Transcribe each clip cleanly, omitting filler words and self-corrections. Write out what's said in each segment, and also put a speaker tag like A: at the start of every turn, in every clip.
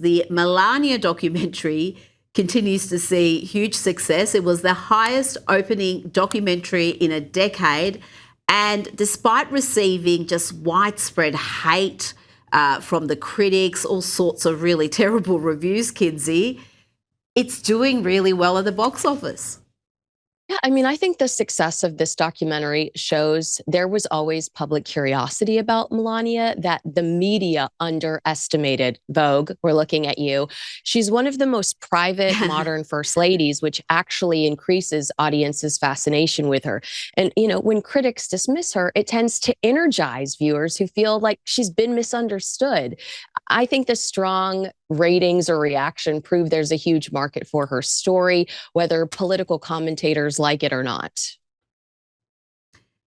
A: The Melania documentary continues to see huge success. It was the highest opening documentary in a decade. And despite receiving just widespread hate from the critics, all sorts of really terrible reviews, Kinsey, it's doing really well at the box office.
B: Yeah, I mean, I think the success of this documentary shows there was always public curiosity about Melania that the media underestimated. Vogue, we're looking at you. She's one of the most private modern first ladies, which actually increases audiences' fascination with her. And, you know, when critics dismiss her, it tends to energize viewers who feel like she's been misunderstood. I think the strong ratings or reaction prove there's a huge market for her story, whether political commentators like it or not.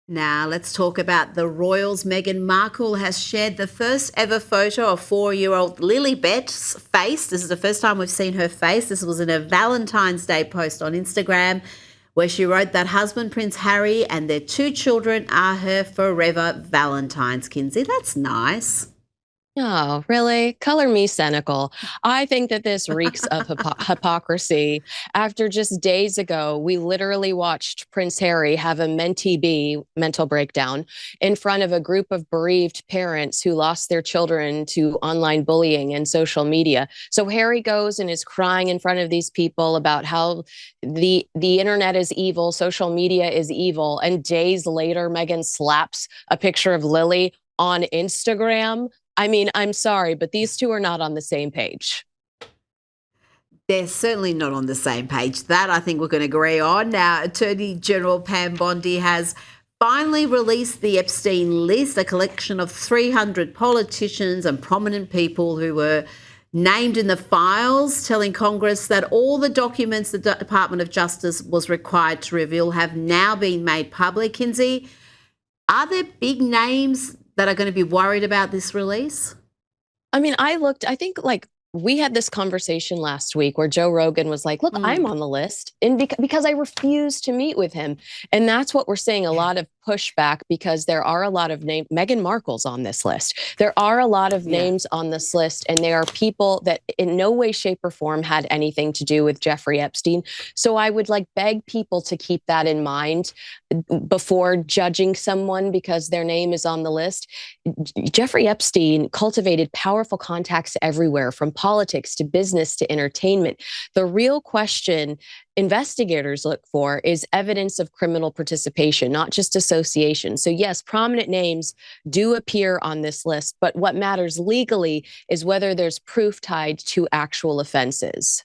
A: Now let's talk about the royals. Meghan Markle has shared the first ever photo of 4-year-old Lilibet's face. This is the first time we've seen her face. This was in a Valentine's Day post on Instagram where she wrote that husband Prince Harry and their 2 children are her forever Valentines. Kinsey, that's nice.
B: Oh, really? Color me cynical. I think that this reeks of hypocrisy. After just days ago, we literally watched Prince Harry have a mentee B, mental breakdown, in front of a group of bereaved parents who lost their children to online bullying and social media. So Harry goes and is crying in front of these people about how the internet is evil, social media is evil. And days later, Meghan slaps a picture of Lily on Instagram. I mean, I'm sorry, but these two are not on the same page.
A: They're certainly not on the same page. That I think we're going to agree on. Now, Attorney General Pam Bondi has finally released the Epstein list, a collection of 300 politicians and prominent people who were named in the files, telling Congress that all the documents the Department of Justice was required to reveal have now been made public. Kinsey, are there big names that are going to be worried about this release?
B: I mean, I think like we had this conversation last week where Joe Rogan was like, look, I'm on the list and because I refused to meet with him. And that's what we're seeing, a lot of pushback, because there are a lot of names. Meghan Markle's on this list. There are a lot of names on this list, and there are people that in no way, shape, or form had anything to do with Jeffrey Epstein. So I would like beg people to keep that in mind before judging someone because their name is on the list. Jeffrey Epstein cultivated powerful contacts everywhere, from politics to business to entertainment. The real question investigators look for is evidence of criminal participation, not just association. So yes, prominent names do appear on this list, but what matters legally is whether there's proof tied to actual offenses.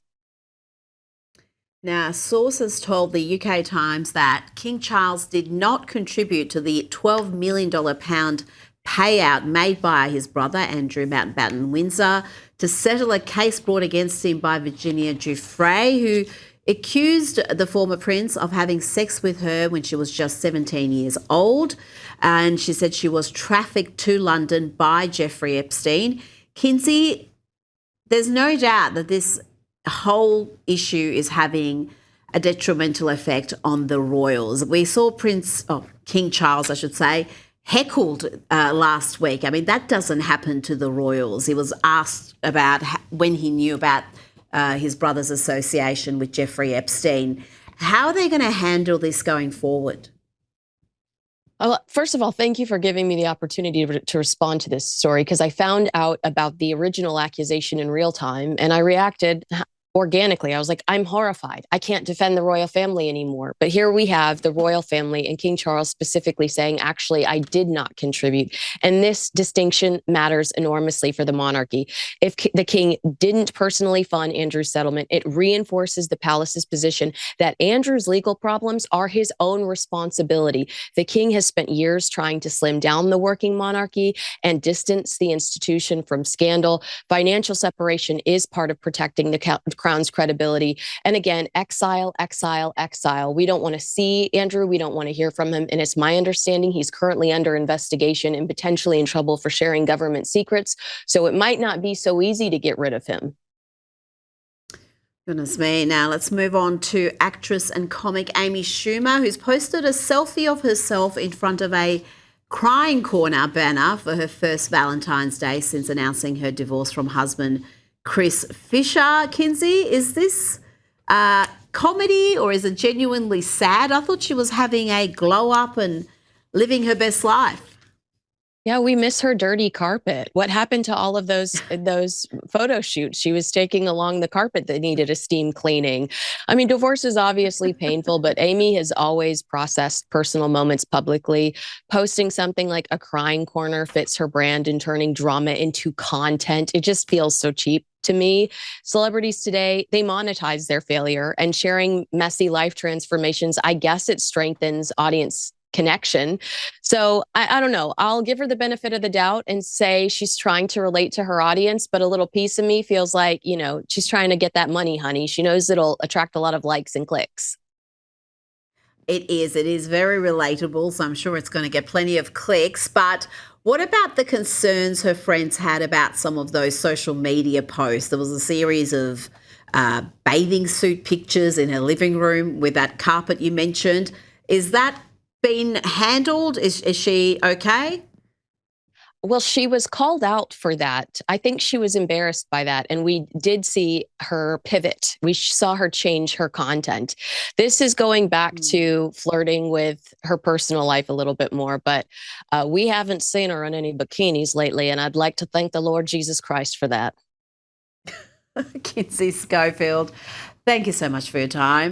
A: Now, sources told the UK Times that King Charles did not contribute to the $12 million payout made by his brother, Andrew Mountbatten Windsor, to settle a case brought against him by Virginia Giuffre, who accused the former prince of having sex with her when she was just 17 years old. And she said she was trafficked to London by Jeffrey Epstein. Kinsey, there's no doubt that this whole issue is having a detrimental effect on the royals. We saw King Charles, I should say, heckled last week. I mean, that doesn't happen to the royals. He was asked about when he knew about his brother's association with Jeffrey Epstein. How are they going to handle this going forward?
B: Well, first of all, thank you for giving me the opportunity to respond to this story, because I found out about the original accusation in real time and I reacted organically. I was like, I'm horrified. I can't defend the royal family anymore. But here we have the royal family and King Charles specifically saying, actually, I did not contribute. And this distinction matters enormously for the monarchy. If the king didn't personally fund Andrew's settlement, it reinforces the palace's position that Andrew's legal problems are his own responsibility. The king has spent years trying to slim down the working monarchy and distance the institution from scandal. Financial separation is part of protecting the Crown's credibility. And again, exile, exile, exile. We don't want to see Andrew. We don't want to hear from him. And it's my understanding he's currently under investigation and potentially in trouble for sharing government secrets. So it might not be so easy to get rid of him.
A: Goodness me. Now let's move on to actress and comic Amy Schumer, who's posted a selfie of herself in front of a Crying Corner banner for her first Valentine's Day since announcing her divorce from husband Chris Fisher. Kinsey, is this comedy or is it genuinely sad? I thought she was having a glow up and living her best life.
B: Yeah, we miss her dirty carpet. What happened to all of those photo shoots she was taking along the carpet that needed a steam cleaning? I mean, divorce is obviously painful, but Amy has always processed personal moments publicly. Posting something like a crying corner fits her brand and turning drama into content. It just feels so cheap to me. Celebrities today, they monetize their failure, and sharing messy life transformations, I guess it strengthens audience connection. So I don't know. I'll give her the benefit of the doubt and say she's trying to relate to her audience, but a little piece of me feels like, she's trying to get that money, honey. She knows it'll attract a lot of likes and clicks.
A: It is very relatable, so I'm sure it's going to get plenty of clicks. But what about the concerns her friends had about some of those social media posts? There was a series of bathing suit pictures in her living room with that carpet you mentioned. Is that been handled? Is she okay?
B: Well, she was called out for that. I think she was embarrassed by that. And we did see her pivot. We saw her change her content. This is going back to flirting with her personal life a little bit more, but we haven't seen her in any bikinis lately. And I'd like to thank the Lord Jesus Christ for that.
A: Kinsey Schofield, thank you so much for your time.